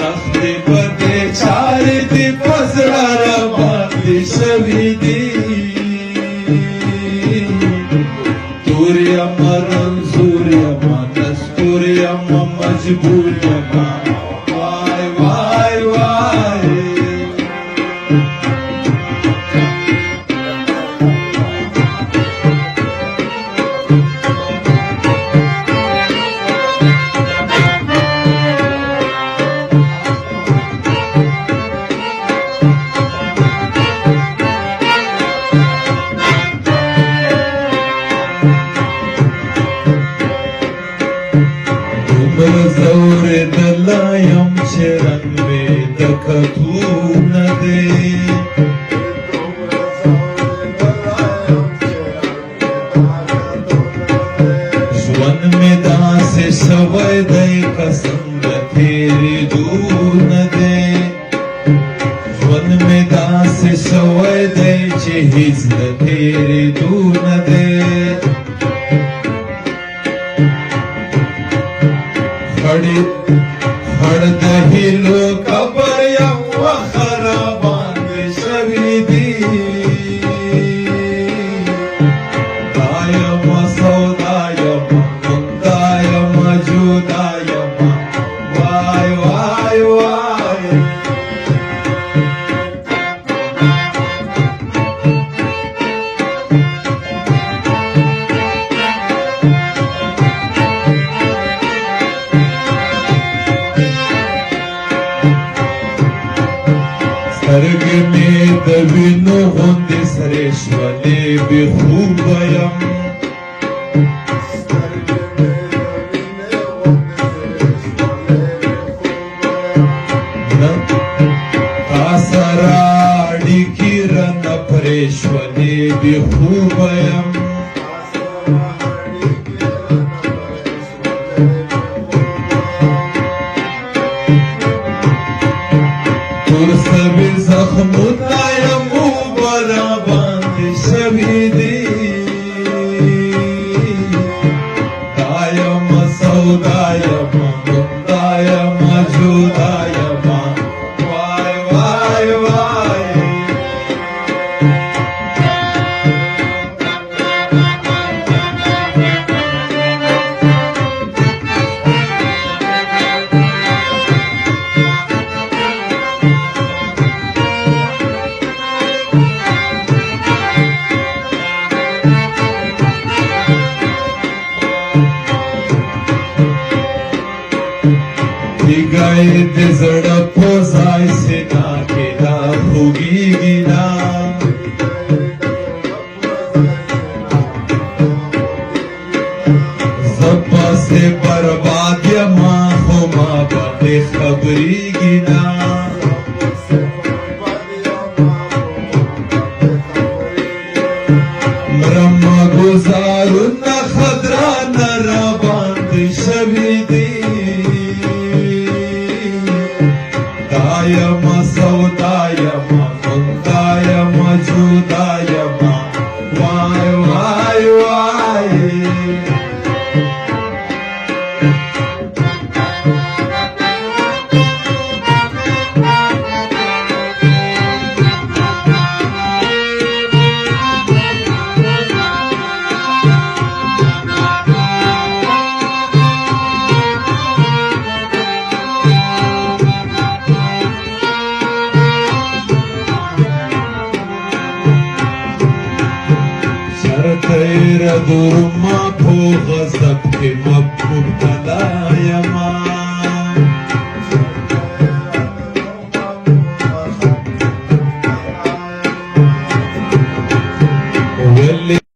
نخلی بده چاری دی پزړه را باندې شوي دي تور یم رنځور یم دستور یم مجبور یم وای وای وای زور دلایم چې رنگ مې د کتو نه دی ژوند مې داسې شوی دی قسم د تېرېدو نه دی ژوند مې داسې شوی دی چې هېڅ د تېرېدو نه دی خړ د هیلو قبر یم وخره باندې شوي دي دا یم سودا یم مندا یم جدا یم وای وای وای سترګې مې د وینو غوندې سرې شولې بې خوبه یم تا سره اړیکې رانه پرې شولې بې خوبه یم تور سوي زخمونه یم اوبه را باندې شوي دي دا یم سودا یم مندا یم جدا یم وای وای وای دیګای د زړه په ځای سینا کې دا خوږېږي نه زه پسې برباد یم خو ما باندې خبرېږي نه مرم ګزارونه خطرانه را باندې شوي دي یم سودا یم مندا یم جدا یم وای وای وای تیر دور ما په غضب کې مبتلا یم